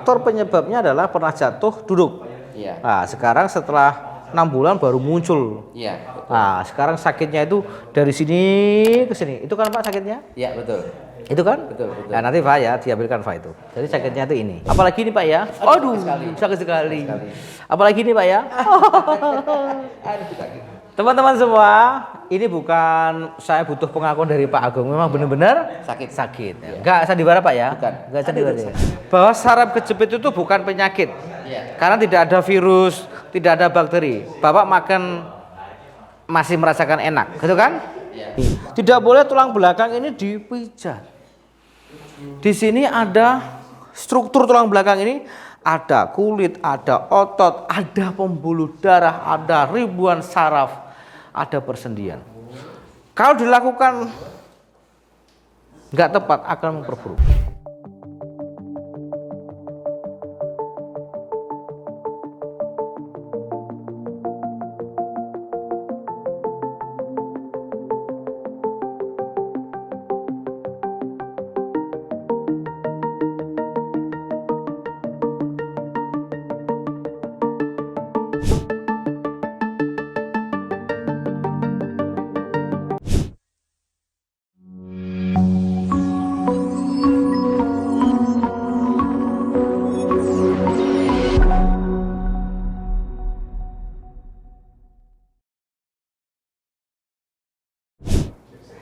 faktor penyebabnya adalah pernah jatuh duduk. Iya. Nah, sekarang setelah 6 bulan baru muncul. Iya, betul. Nah, sekarang sakitnya itu dari sini ke sini. Itu kan Pak sakitnya? Iya, betul. Itu kan? Betul, betul. Nah, nanti Pak ya diambilkan Pak itu. Jadi sakitnya itu ini. Apalagi ini Pak ya? Aduh, sakit sekali. Apalagi ini Pak ya? Aduh, sakit. Teman-teman semua, ini bukan saya butuh pengakuan dari Pak Agung, memang benar-benar sakit. Ya. Enggak sandiwara Pak ya? Bukan. Enggak sandiwara. Ya. Bahwa saraf kejepit itu bukan penyakit. Iya. Karena tidak ada virus, tidak ada bakteri. Bapak makan masih merasakan enak, gitu kan? Iya. Tidak boleh tulang belakang ini dipijat. Di sini ada struktur tulang belakang ini, ada kulit, ada otot, ada pembuluh darah, ada ribuan saraf, ada persendian. Kalau dilakukan nggak tepat akan memperburuk.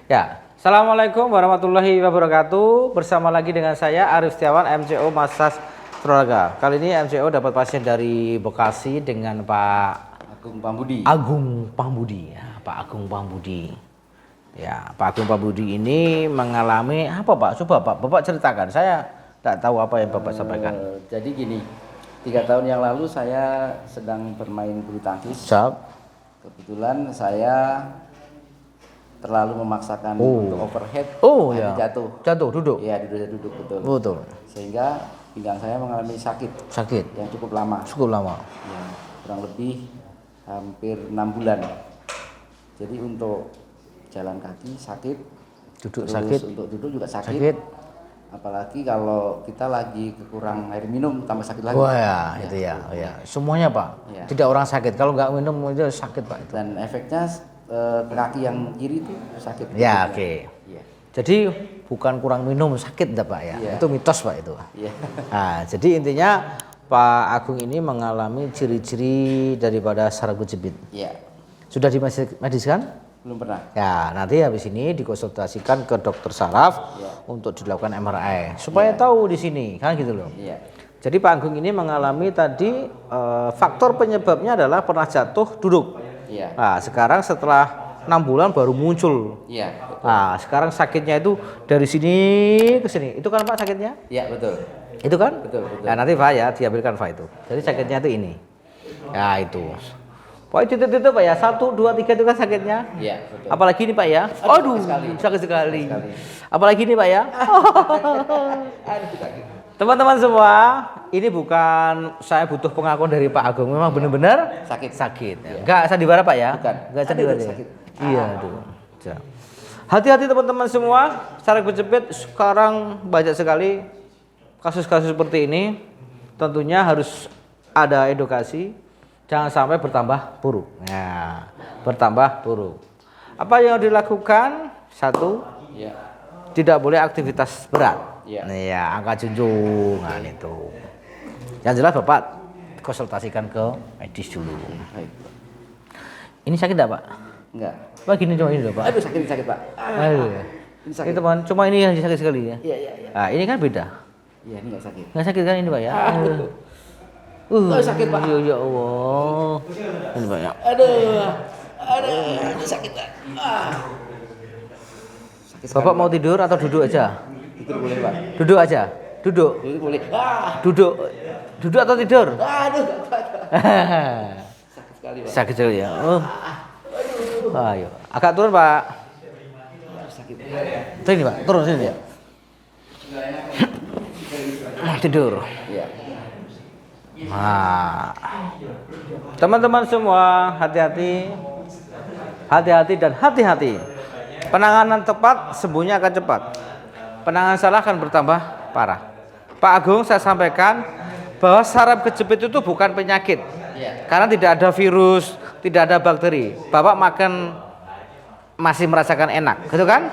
Ya, assalamualaikum warahmatullahi wabarakatuh. Bersama lagi dengan saya Arif Setiawan, MCO Massage Olahraga. Kali ini MCO dapat pasien dari Bekasi dengan Pak Agung Pambudi. Agung Pambudi. Ya, Pak Agung Pambudi. Ya, Pak Agung Pambudi ini mengalami apa Pak? Coba Pak, Bapak ceritakan. Saya tidak tahu apa yang Bapak sampaikan. Jadi gini, 3 tahun yang lalu saya sedang bermain bulu tangkis. Siap. Kebetulan saya terlalu memaksakan untuk overhead, Ya. jatuh Duduk. ya, duduk betul. Betul. Sehingga pinggang saya mengalami sakit yang cukup lama, ya, kurang lebih hampir 6 bulan. Jadi untuk jalan kaki sakit, Duduk terus sakit, untuk duduk juga sakit. Apalagi kalau kita lagi kekurang air minum tambah sakit lagi. Wah ya, itu ya, ya. Semuanya Pak. Ya. Tidak orang sakit, kalau nggak minum itu sakit Pak. Itu. Dan efeknya kaki yang kiri itu sakit. Ya, oke. Ya. Jadi bukan kurang minum sakit enggak Pak ya? Ya. Itu mitos Pak itu. Ya. Nah, jadi intinya Pak Agung ini mengalami ciri-ciri daripada saraf kejepit. Ya. Sudah dimediskan? Belum pernah. Ya, nanti habis ini dikonsultasikan ke dokter saraf untuk dilakukan MRI supaya tahu di sini, kan gitu loh. Iya. Jadi Pak Agung ini mengalami tadi faktor penyebabnya adalah pernah jatuh duduk. Iya. Nah, sekarang setelah 6 bulan baru muncul. Iya. Nah, sekarang sakitnya itu dari sini ke sini. Itu kan Pak sakitnya? Iya, betul. Itu kan? Betul. Nah, nanti Pak ya diambilkan Pak itu. Jadi sakitnya itu ini. Ya itu. Pak itu Pak ya. 1, 2, 3 itu kan sakitnya. Iya, betul. Apalagi ini Pak ya. Aduh, sakit sekali. Apalagi ini Pak ya. Aduh, sakit. Teman-teman semua, ini bukan saya butuh pengakuan dari Pak Agung, memang benar-benar sakit. Ya. Enggak sandiwara Pak ya? Bukan. Enggak sandiwara. Sakit. Iya, aduh. Hati-hati teman-teman semua, saraf kejepit sekarang banyak sekali kasus-kasus seperti ini. Tentunya harus ada edukasi, jangan sampai bertambah buruk. Nah, bertambah buruk. Apa yang dilakukan? 1, Iya. tidak boleh aktivitas berat. Iya. Iya, angkat junjungan itu. Yang jelas Bapak konsultasikan ke medis dulu. Baik. Ini sakit enggak Pak? Enggak. Pak gini cuma ini loh Pak. Aduh, sakit Pak. Aduh. Ini sakit. Ini teman, cuma ini yang sakit sekali ya. Iya. Nah, ini kan beda. Iya, ini enggak sakit. Nggak sakit kan ini Pak ya? Sakit Pak. Ya Allah. Ini Pak ya. Aduh, sakit Pak. Sakit Bapak mau tidur atau duduk aja? Tidur boleh Pak. Duduk aja. Duduk. Tidur boleh. Duduk. Duduk atau tidur? Aduh, sakit sekali Pak. Sakit sekali ya. Ayo, agak turun Pak. Sakit. Sini Pak, turun sini ya. Tidur. Iya. Nah, teman-teman semua hati-hati, dan hati-hati. Penanganan tepat sembuhnya akan cepat. Penanganan salah akan bertambah parah. Pak Agung saya sampaikan bahwa saraf kejepit itu bukan penyakit. Karena tidak ada virus, tidak ada bakteri. Bapak makan masih merasakan enak, gitu kan?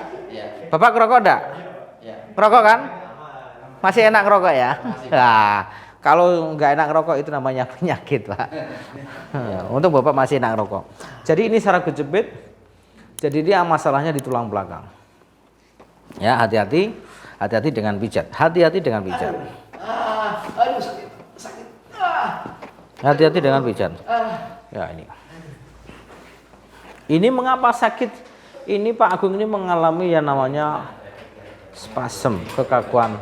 Bapak ngerokok enggak? Ngerokok kan? Masih enak ngerokok ya? Nah, kalau nggak enak ngerokok itu namanya penyakit, Pak. Untuk Bapak masih enak ngerokok. Jadi ini saraf kejepit. Jadi dia masalahnya di tulang belakang. Ya, hati-hati dengan pijat. Hati-hati dengan pijat. Hati-hati dengan pijat. Ya, ini. Ini mengapa sakit? Ini Pak Agung ini mengalami yang namanya spasm, kekakuan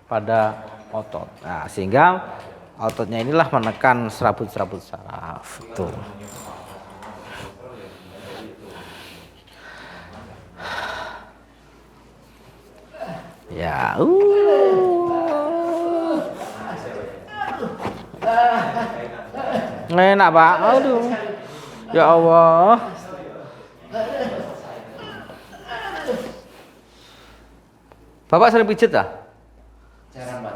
pada otot. Nah, sehingga ototnya inilah menekan serabut-serabut saraf. Tuh. Ya, enak Pak. Aduh. Ya Allah. Bapak sering pijat dah? Jarang Pak.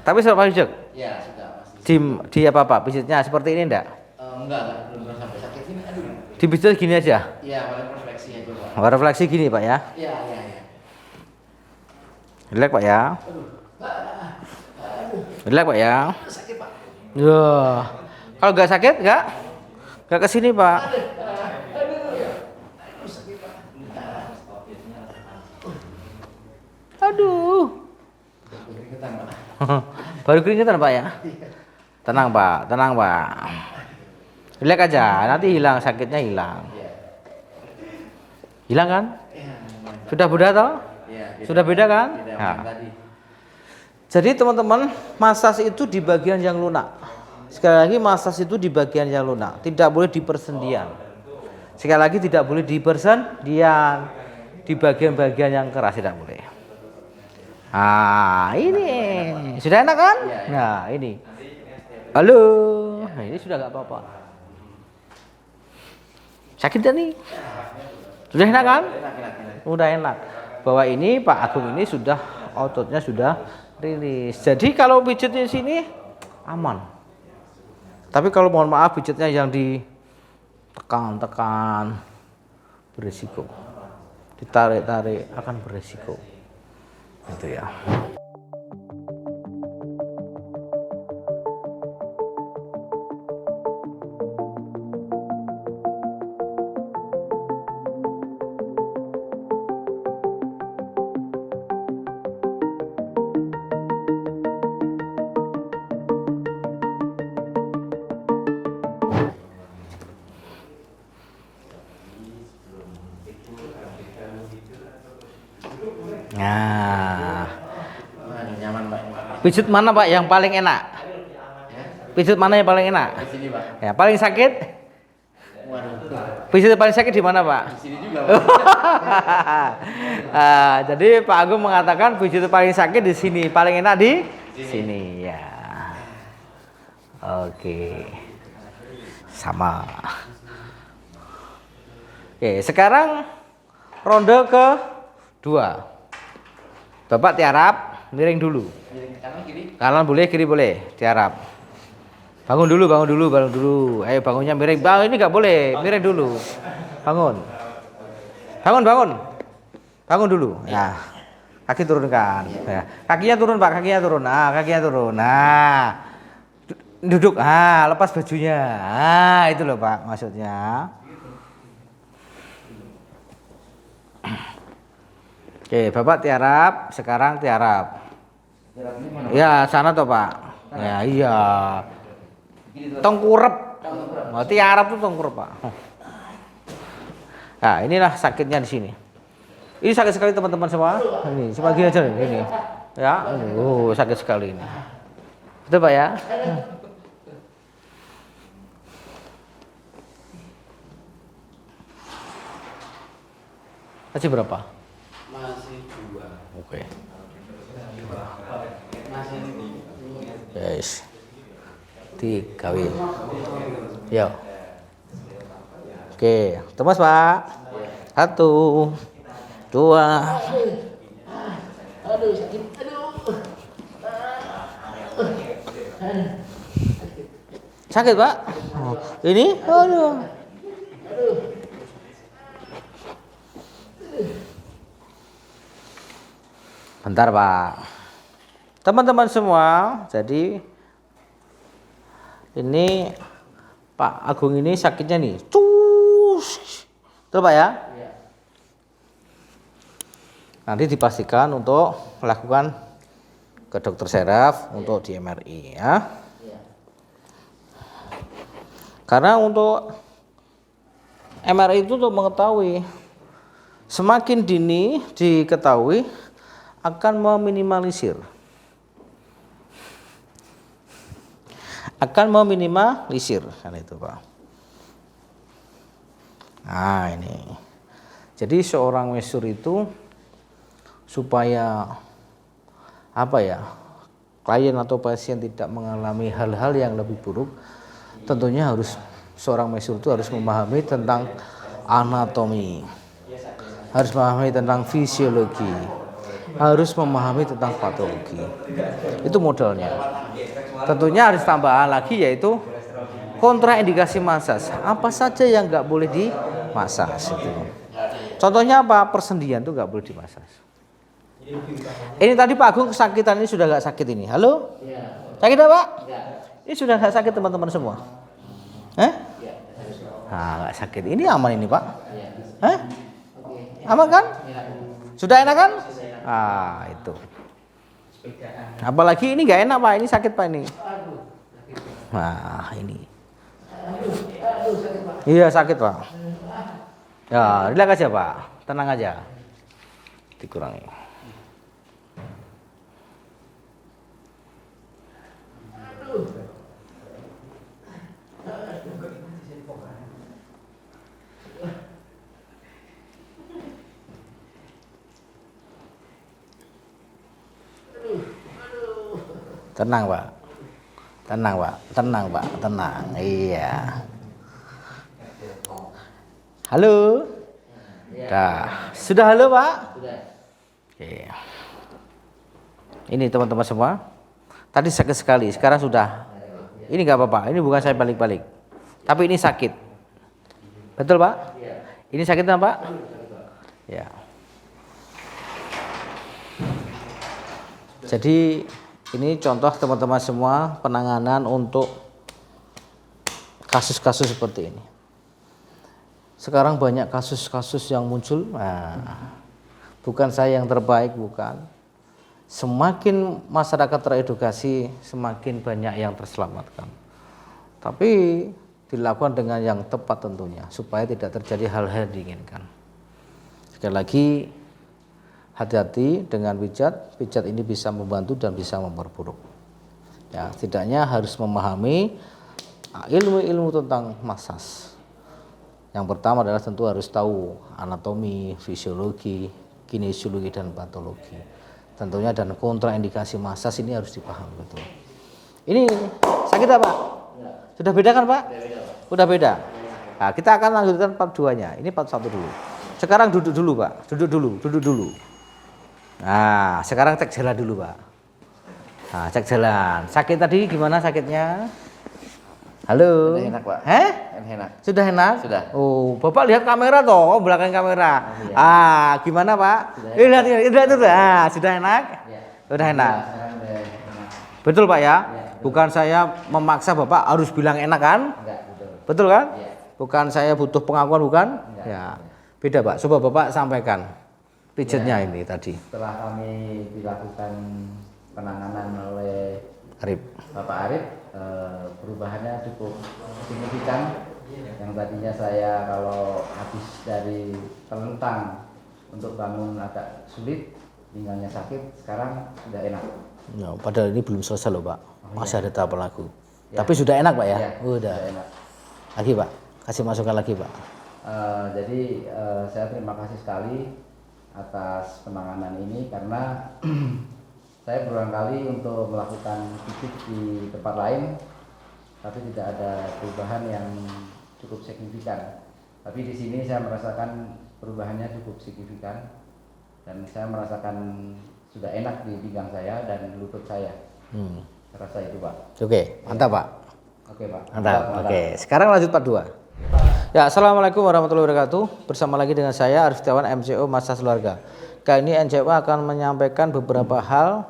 Tapi sering pijat? Ya, sudah pasti. Di apa pijatnya seperti ini enggak? Enggak, belum pernah sampai sakit ini. Aduh. Dipijat gini aja? Iya, paling refleksi aja Pak. Refleksi gini Pak ya? Iya. Relax Pak ya. Relax Pak ya. Sakit Pak. Ya. Kalau nggak sakit nggak kesini Pak. Aduh. Baru keringetan Pak ya. Tenang Pak. Relax aja. Nanti hilang sakitnya hilang. Hilang kan? Sudah beda toh? Sudah beda kan? Nah. Jadi teman-teman, masas itu di bagian yang lunak. Sekali lagi masas itu di bagian yang lunak, tidak boleh di persendian. Sekali lagi tidak boleh di persendian, di bagian-bagian yang keras tidak boleh. Nah, ini sudah enak kan? Nah, ini. Halo, nah, ini sudah nggak apa-apa. Sakit tak nih? Sudah enak kan? Udah enak. Bahwa ini Pak Agung ini sudah ototnya sudah rilis. Jadi kalau pijatnya sini aman. Tapi kalau mohon maaf pijatnya yang ditekan berisiko. Ditarik-tarik akan berisiko. Itu ya. Nah, nyaman Pak. pijat mana Pak yang paling enak? Pijat mana yang paling enak? Di sini Pak. Ya, paling sakit? Waduh. Pijat paling sakit di mana Pak? Di sini juga Pak. Jadi Pak Agung mengatakan pijat paling sakit di sini, paling enak di sini ya. Oke, sama. Oke, sekarang ronde kedua. Bapak tiarap, miring dulu. Kanan kiri. Kanan boleh, kiri boleh, tiarap. Bangun dulu. Ayo bangunnya miring. Bang, ini nggak boleh, miring dulu. Bangun. Bangun dulu. Ya. Kaki turunkan. Ya. Kakinya turun Pak, kakinya turun. Kakinya turun. Nah. Duduk. Lepas bajunya. Itu loh Pak maksudnya. Oke, Bapak tiarap, sekarang tiarap. Ya, sana toh Pak. Ya, iya. Tengkurep. Tiarap tuh tengkurep Pak. Nah, inilah sakitnya di sini. Ini sakit sekali teman-teman semua. Ini, sebagian aja ini. Ya, sakit sekali ini. Betul Pak ya? Masih berapa? Masih 2. Oke. Masih Yes. 3 win. Yo. Oke, temas Pak. 1, 2. Aduh sakit. Aduh. Sakit Pak? Oh, ini? Aduh. Bentar Pak. Teman-teman semua, jadi ini Pak Agung ini sakitnya nih. Cus. Betul Pak ya? Nanti dipastikan untuk melakukan ke dokter saraf untuk di MRI ya. Karena untuk MRI itu untuk mengetahui semakin dini diketahui akan meminimalisir kan itu Pak. Nah ini jadi seorang mesur itu supaya apa ya, klien atau pasien tidak mengalami hal-hal yang lebih buruk, tentunya harus seorang mesur itu harus memahami tentang anatomi, harus memahami tentang fisiologi, harus memahami tentang patologi. Itu modalnya. Tentunya harus tambahan lagi yaitu kontraindikasi masas. Apa saja yang nggak boleh dimasas itu. Contohnya apa? Persendian itu nggak boleh dimasas. Ini tadi Pak Agung kesakitan, ini sudah nggak sakit ini. Halo? Sakit nggak Pak? Ini sudah nggak sakit teman-teman semua? Nah, nggak sakit. Ini aman ini Pak? Aman kan? Sudah enak kan? Ah itu. Apalagi ini nggak enak Pak, ini sakit Pak ini. Nah ini. Iya sakit Pak. Ya relax aja Pak, tenang aja. Dikurangi. Tenang Pak, tenang Pak, tenang Pak, tenang. Iya. Halo. Dah, sudah halo Pak? Sudah. Oke. Ini teman-teman semua. Tadi sakit sekali, sekarang sudah. Ini nggak apa-apa. Ini bukan saya balik-balik. Tapi ini sakit. Betul Pak? Ini sakit kan Pak? Ya. Jadi ini contoh teman-teman semua penanganan untuk kasus-kasus seperti ini. Sekarang banyak kasus-kasus yang muncul. Nah, bukan saya yang terbaik, bukan. Semakin masyarakat teredukasi, semakin banyak yang terselamatkan. Tapi dilakukan dengan yang tepat tentunya, supaya tidak terjadi hal-hal diinginkan. Sekali lagi, hati-hati dengan pijat. Pijat ini bisa membantu dan bisa memperburuk. Ya, setidaknya harus memahami ilmu-ilmu tentang masas. Yang pertama adalah tentu harus tahu anatomi, fisiologi, kinesiologi dan patologi. Tentunya dan kontraindikasi masas ini harus dipahami betul. Ini sakit apa Pak? Sudah beda kan Pak? Sudah beda. Nah, kita akan lanjutkan part 2-nya. Ini part 1 dulu. Sekarang duduk dulu Pak. Duduk dulu. Nah, sekarang cek jalan dulu Pak. Nah, cek jalan. Sakit tadi gimana sakitnya? Halo. Sudah enak Pak. Enak. Sudah enak? Sudah. Oh, Bapak lihat kamera toh, belakang kamera. Oh, iya. Gimana Pak? Sudah Lihat itu. Sudah enak? Ya. Sudah enak. Udah enak. Betul Pak ya? Ya, betul. Bukan saya memaksa Bapak harus bilang enak kan? Enggak, betul. Betul kan? Ya. Bukan saya butuh pengakuan bukan? Enggak. Ya. Beda Pak. Coba Bapak sampaikan pijatnya ini tadi. Setelah kami dilakukan penanganan oleh Arif. Bapak Arif, perubahannya cukup signifikan. Yang tadinya saya kalau habis dari telentang untuk bangun agak sulit, pinggangnya sakit, sekarang sudah enak. Ya, padahal ini belum selesai loh Pak. Masih ada tahap lagu. Ya. Tapi sudah enak Pak ya? Ya, Udah. enak. Lagi Pak, kasih masukan lagi Pak. Jadi saya terima kasih sekali atas penanganan ini karena saya berulang kali untuk melakukan pijit di tempat lain, tapi tidak ada perubahan yang cukup signifikan. Tapi di sini saya merasakan perubahannya cukup signifikan dan saya merasakan sudah enak di pinggang saya dan lutut saya. Rasa itu Pak. Oke, mantap Pak. Oke Pak. Mantap. Oke, sekarang lanjut part 2. Ya, assalamualaikum warahmatullahi wabarakatuh. Bersama lagi dengan saya Arif Setiawan, MCO Massas Keluarga. Kali ini MCO akan menyampaikan beberapa hal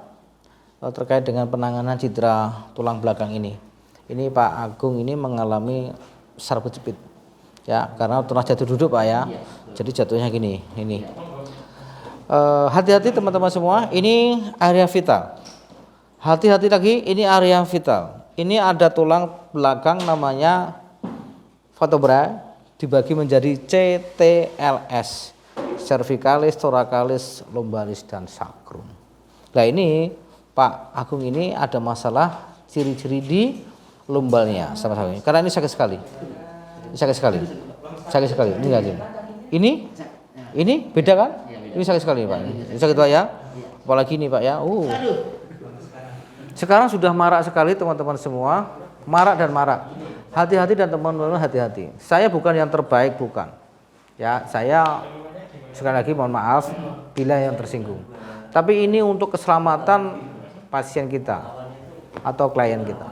terkait dengan penanganan cedera tulang belakang ini. Ini Pak Agung ini mengalami saraf kejepit. Ya, karena pernah jatuh duduk Pak ya. Jadi jatuhnya gini, ini. Hati-hati teman-teman semua, ini area vital. Hati-hati lagi, ini area vital. Ini ada tulang belakang namanya vertebra dibagi menjadi CTLS, cervicalis, thoracalis, lumbaris dan sacrum. Nah ini Pak Agung ini ada masalah ciri-ciri di lumbalnya sama-sama. Karena ini sakit sekali. Sakit sekali. Sakit sekali. Ini enggak sih. Ini beda kan? Ini sakit sekali Pak. Ini sakit Pak ya. Apalagi ini Pak ya. Sekarang sudah marak sekali teman-teman semua. Marak dan marak. Hati-hati dan teman-teman hati-hati. Saya bukan yang terbaik, bukan. Ya, saya sekali lagi mohon maaf bila yang tersinggung. Tapi ini untuk keselamatan pasien kita atau klien kita.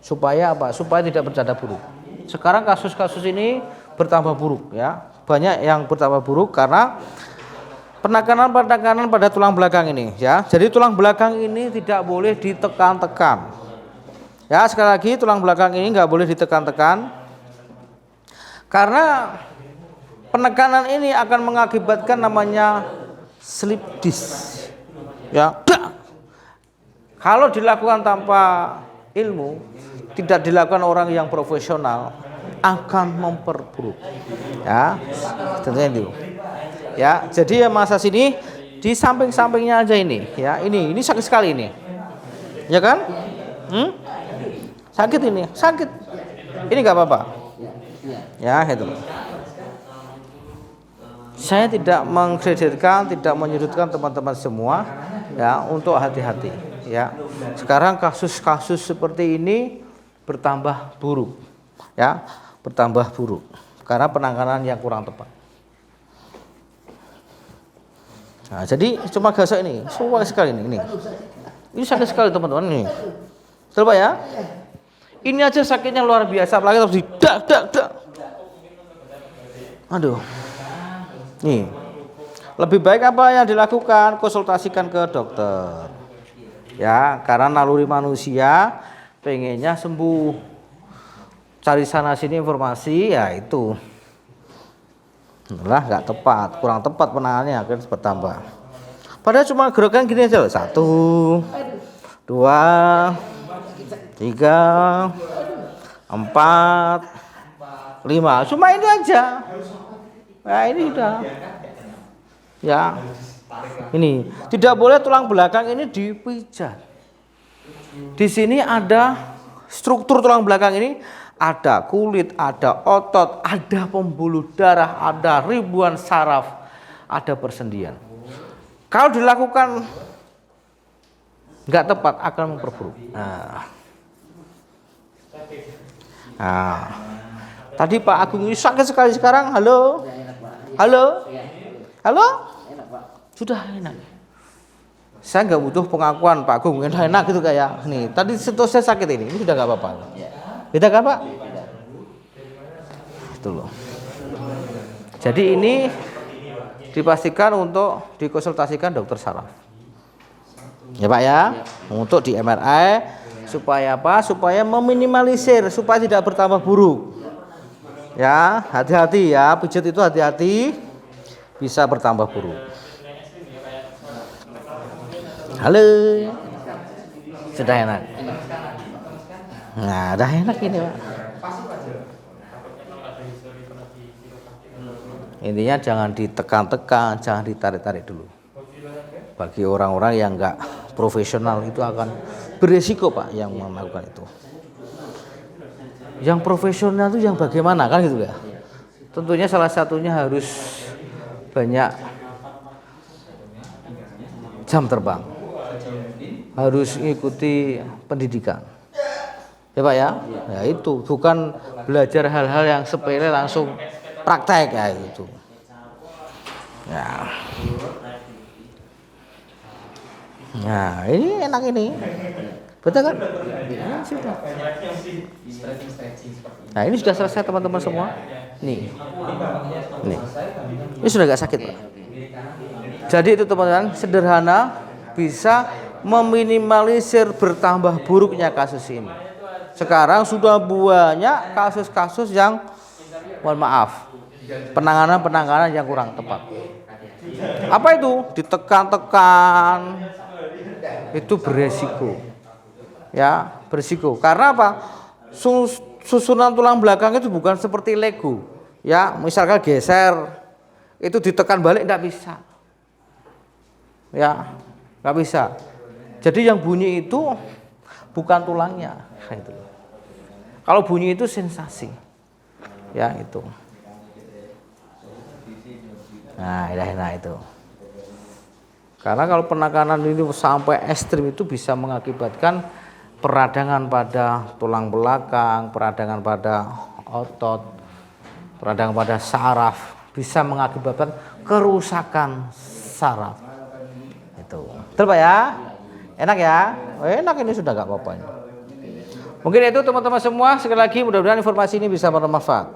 Supaya apa? Supaya tidak bercanda buruk. Sekarang kasus-kasus ini bertambah buruk ya. Banyak yang bertambah buruk karena penekanan pada tulang belakang ini ya. Jadi tulang belakang ini tidak boleh ditekan-tekan. Ya, sekali lagi tulang belakang ini nggak boleh ditekan-tekan. Karena penekanan ini akan mengakibatkan namanya slip disc. Ya. Kalau dilakukan tanpa ilmu, tidak dilakukan orang yang profesional, akan memperburuk. Ya, tentunya itu. Ya, jadi ya masa sini di samping-sampingnya aja ini. Ya, ini sakit sekali ini. Ya kan? Sakit ini, sakit. Ini nggak apa-apa. Ya, itu. Saya tidak mengkreditkan, tidak menyudutkan teman-teman semua, ya, untuk hati-hati. Ya, sekarang kasus-kasus seperti ini bertambah buruk, ya, bertambah buruk karena penanganan yang kurang tepat. Nah, jadi cuma gasok ini, suka sekali ini sakit sekali teman-teman ini. Coba ya, ini aja sakitnya luar biasa, apalagi terus dak. Aduh, nih, lebih baik apa yang dilakukan? Konsultasikan ke dokter. Ya, karena naluri manusia pengennya sembuh, cari sana sini informasi, ya itu lah nggak tepat, kurang tepat penanganannya akan bertambah. Padahal cuma gerakan gini aja, 1, 2, 3, 4, 5, cuma ini aja. Nah ini sudah, ya. Ini tidak boleh tulang belakang ini dipijat. Di sini ada struktur tulang belakang ini, ada kulit, ada otot, ada pembuluh darah, ada ribuan saraf, ada persendian. Kalau dilakukan nggak tepat akan memperburuk. Nah, tadi Pak Agung ini sakit sekali, sekarang halo, sudah enak. Saya nggak butuh pengakuan Pak Agung enak gitu kayak nih. Tadi sentuh saya sakit ini sudah nggak apa-apa. Beda kan Pak? Itu loh. Jadi ini dipastikan untuk dikonsultasikan dokter saraf. Ya Pak ya, untuk di MRI supaya apa? Supaya meminimalisir, supaya tidak bertambah buruk. Ya, hati-hati ya, pijat itu hati-hati, bisa bertambah buruk. Halo, sudah enak. Nah, udah enak ini Pak. Intinya jangan ditekan-tekan, jangan ditarik-tarik dulu. Bagi orang-orang yang enggak profesional itu akan beresiko Pak yang melakukan itu. Yang profesional itu yang bagaimana kan gitu ya? Tentunya salah satunya harus banyak jam terbang, harus mengikuti pendidikan. Ya Pak ya? Ya itu bukan belajar hal-hal yang sepele langsung praktek ya itu. Ya. Nah, ini enak ini. Betul kan? Ya, sudah. Nah, ini sudah selesai teman-teman semua. Nih. Nih. Ini sudah gak sakit, Pak. Jadi itu teman-teman, sederhana bisa meminimalisir bertambah buruknya kasus ini. Sekarang sudah banyak kasus-kasus yang, mohon maaf, penanganan yang kurang tepat. Apa itu? Ditekan-tekan, itu beresiko. Ya, beresiko. Karena apa? Susunan tulang belakang itu bukan seperti Lego. Ya, misalkan geser, itu ditekan balik enggak bisa. Ya, enggak bisa. Jadi yang bunyi itu bukan tulangnya, itu. Kalau bunyi itu sensasi. Ya, itu. Nah, itu. Karena kalau penekanan ini sampai ekstrim itu bisa mengakibatkan peradangan pada tulang belakang, peradangan pada otot, peradangan pada saraf, bisa mengakibatkan kerusakan saraf. Itu. Betul Pak ya? Enak ya? Enak ini sudah gak apa-apa. Mungkin itu teman-teman semua, sekali lagi mudah-mudahan informasi ini bisa bermanfaat.